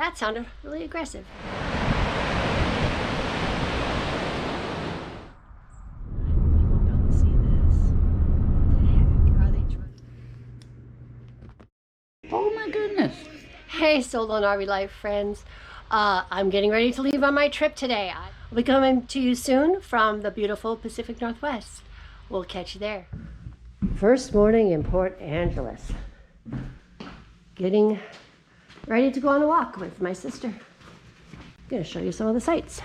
That sounded really aggressive. Oh my goodness. Hey, Solo and RV Life friends. I'm getting ready to leave on my trip today. I'll be coming to you soon from the beautiful Pacific Northwest. We'll catch you there. First morning in Port Angeles. Getting ready to go on a walk with my sister. I'm going to show you some of the sights.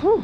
Whew.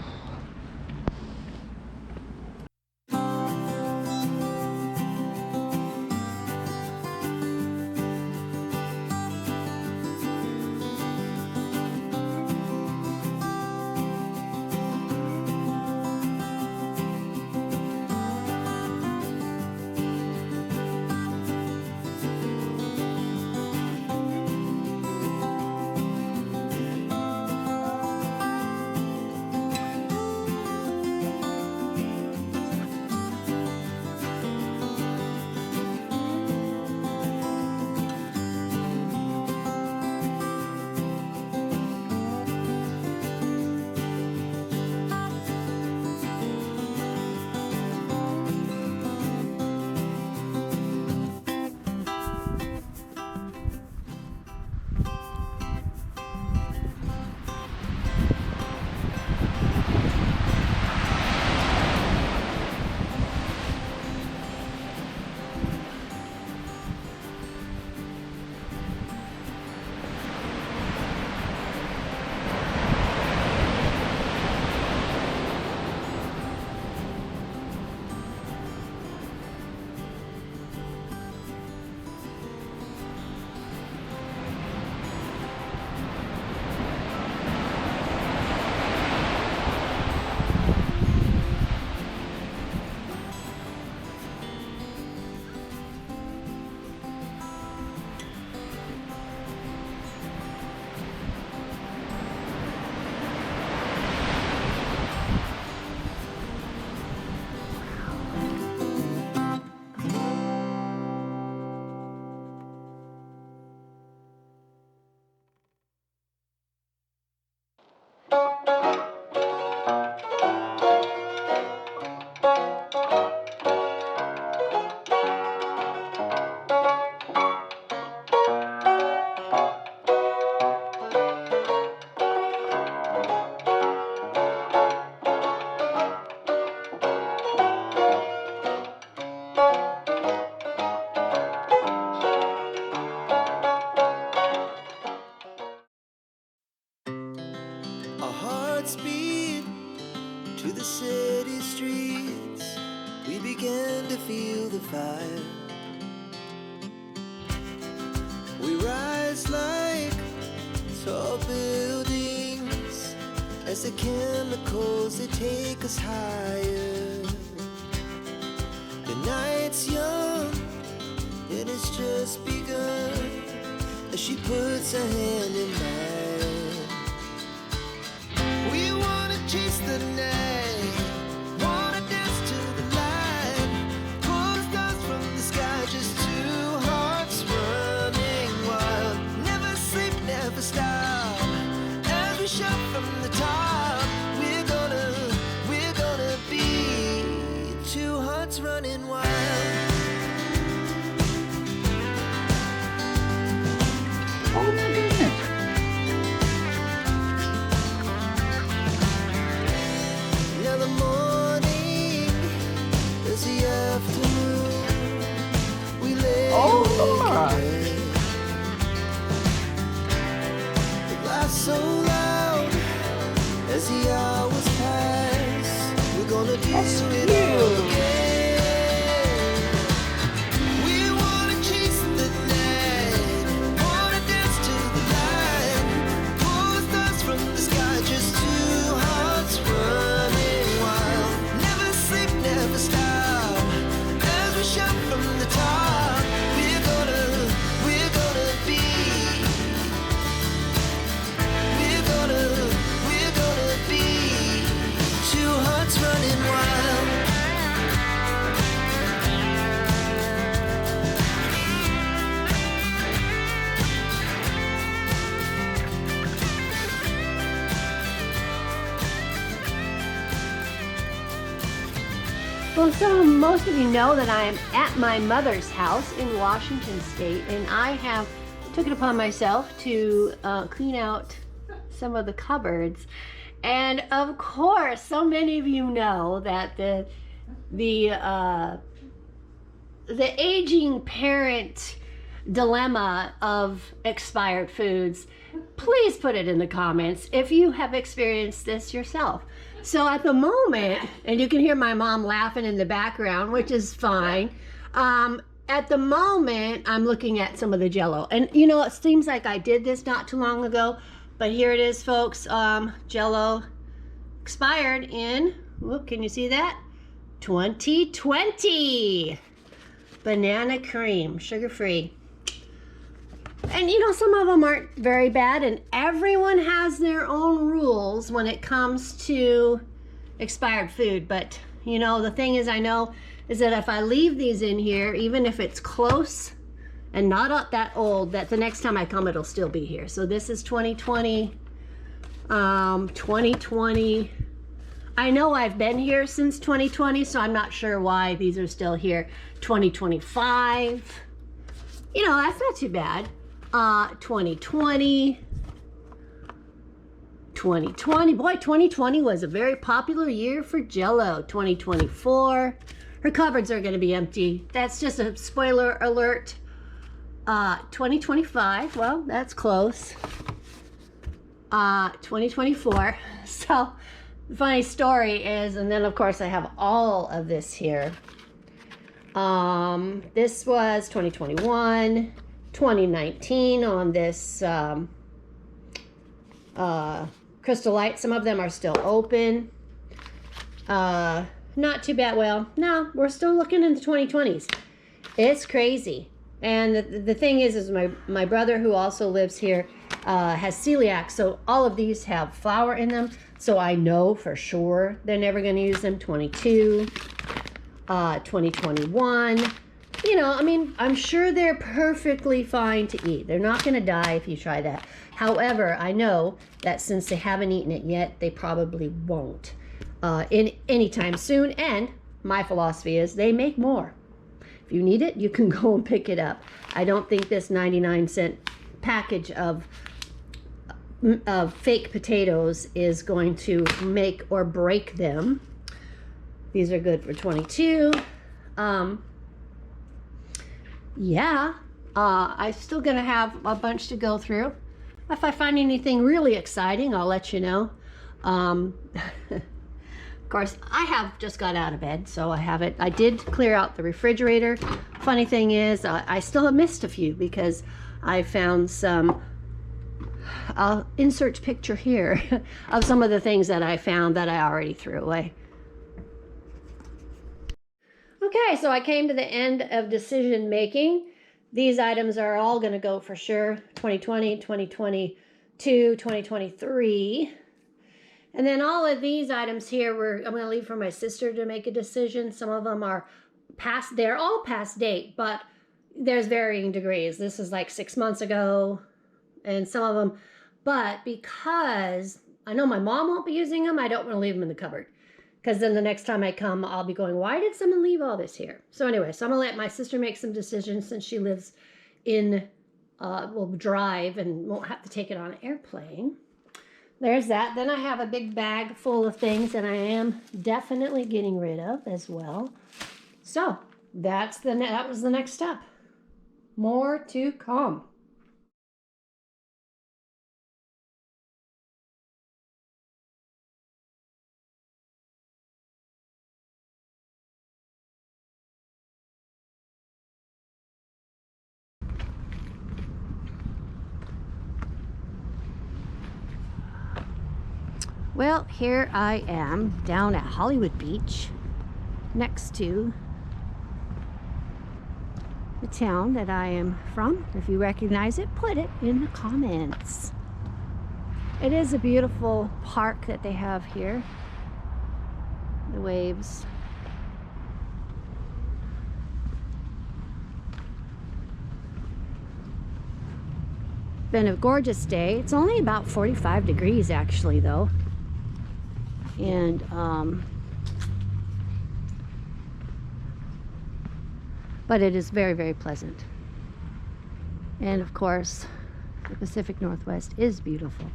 Our hearts beat to the city streets. We began to feel the fire. We rise like tall buildings as the chemicals, they take us higher. The night's young and it's just begun as she puts her hand in mine. We wanna chase the night, wanna dance to the light, pull the stars from the sky, just two hearts running wild. Never sleep, never stop, as we shout from the top. We're gonna be two hearts running wild. Oh my goodness. Now the morning is the afternoon. We lay Lord. The laugh so loud as the hours pass. We're gonna do That's it cute. all again. We wanna chase the night, wanna dance to the light, pull the stars from the sky, just two hearts running wild. Never sleep, never stop, as we shout from the top. We're gonna be, we're gonna be two hearts running wild. So most of you know that I am at my mother's house in Washington State, and I have took it upon myself to clean out some of the cupboards. And of course, so many of you know that the aging parent dilemma of expired foods. Please put it in the comments if you have experienced this yourself. So at the moment, and you can hear my mom laughing in the background, which is fine. At the moment, I'm looking at some of the Jell-O. And you know, it seems like I did this not too long ago, but here it is, folks. Jell-O expired in, whoop, can you see that? 2020. Banana cream, sugar-free. And you know, some of them aren't very bad, and everyone has their own rules when it comes to expired food. But you know, the thing is, I know is that if I leave these in here, even if it's close and not that old, that the next time I come it'll still be here. So this is 2020. 2020. I know I've been here since 2020, so I'm not sure why these are still here. 2025. You know, that's not too bad. 2020. 2020. Boy, 2020 was a very popular year for Jell-O. 2024. Her cupboards are going to be empty. That's just a spoiler alert. 2025. Well, that's close. 2024. So, the funny story is, and then of course I have all of this here. This was 2021. 2019 on this Crystal Light. Some of them are still open. Not too bad. Well, no, we're still looking in the 2020s. It's crazy. And the thing is my brother, who also lives here, has celiac, so all of these have flour in them, so I know for sure they're never going to use them. 22, 2021. You know, I mean, I'm sure they're perfectly fine to eat. They're not going to die if you try that. However, I know that since they haven't eaten it yet, they probably won't in anytime soon. And my philosophy is they make more. If you need it, you can go and pick it up. I don't think this 99-cent package of fake potatoes is going to make or break them. These are good for 22. Yeah, I'm still gonna have a bunch to go through. If I find anything really exciting, I'll let you know. Of course, I have just got out of bed, so I did clear out the refrigerator. Funny thing is, I still have missed a few because I found some, I'll insert picture here of some of the things that I found that I already threw away. Okay, so I came to the end of decision making. These items are all going to go for sure. 2020, 2022, 2023. And then all of these items here, I'm going to leave for my sister to make a decision. Some of them are past, they're all past date, but there's varying degrees. This is like 6 months ago, and some of them, but because I know my mom won't be using them, I don't want to leave them in the cupboard. Because then the next time I come, I'll be going, why did someone leave all this here? So anyway, so I'm going to let my sister make some decisions since she lives in, will drive and won't have to take it on an airplane. There's that. Then I have a big bag full of things that I am definitely getting rid of as well. So that was the next step. More to come. Well, here I am down at Hollywood Beach next to the town that I am from. If you recognize it, put it in the comments. It is a beautiful park that they have here. The waves. Been a gorgeous day. It's only about 45 degrees actually though. And but it is very, very pleasant. And of course, the Pacific Northwest is beautiful.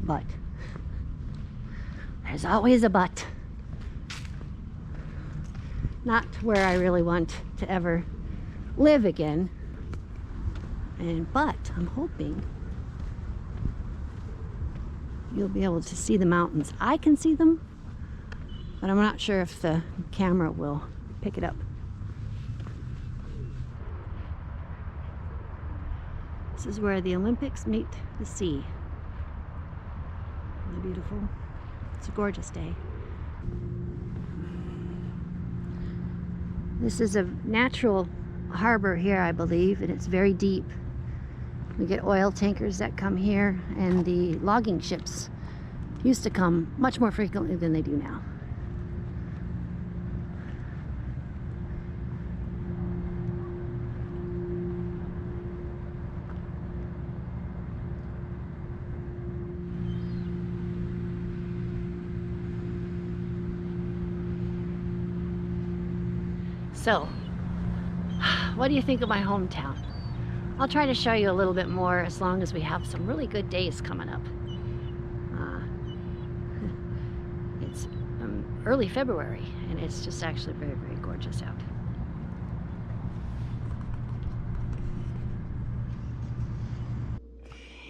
But there's always a but. Not where I really want to ever live again. But I'm hoping you'll be able to see the mountains. I can see them, but I'm not sure if the camera will pick it up. This is where the Olympics meet the sea. Isn't it beautiful? It's a gorgeous day. This is a natural harbor here, I believe, and it's very deep. We get oil tankers that come here, and the logging ships used to come much more frequently than they do now. So, what do you think of my hometown? I'll try to show you a little bit more as long as we have some really good days coming up. It's early February, and it's just actually very, very gorgeous out.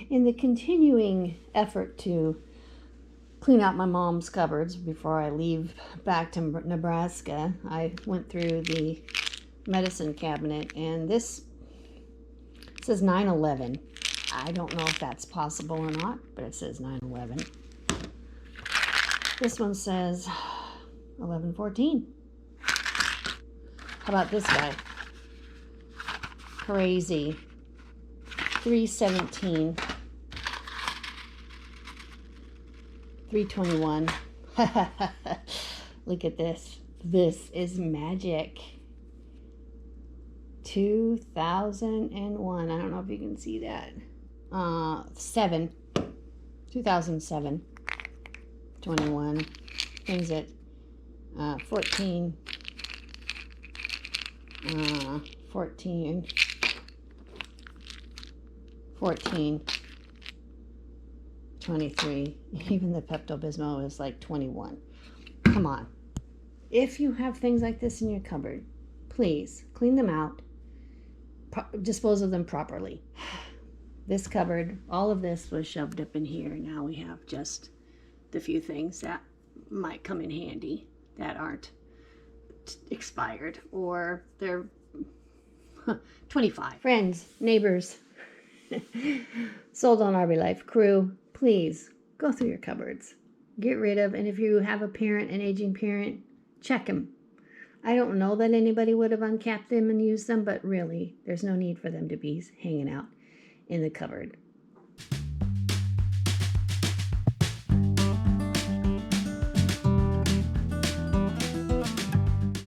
In the continuing effort to clean out my mom's cupboards before I leave back to Nebraska, I went through the medicine cabinet, and this says 9/11. I don't know if that's possible or not, but it says 9/11. This one says 11/14. How about this guy? Crazy. 3/17. 3/21. Look at this. This is magic. 2001. I don't know if you can see that. 2007. 21. Things at 14. 14. 14. 23. Even the Pepto-Bismol is like 21. Come on. If you have things like this in your cupboard, please clean them out. Dispose of them properly. This cupboard, all of this was shoved up in here. Now we have just the few things that might come in handy that aren't expired or they're 25. Friends, neighbors, Sold on RV Life crew, please go through your cupboards. Get rid of, and if you have a parent, an aging parent, check them. I don't know that anybody would have uncapped them and used them, but really, there's no need for them to be hanging out in the cupboard.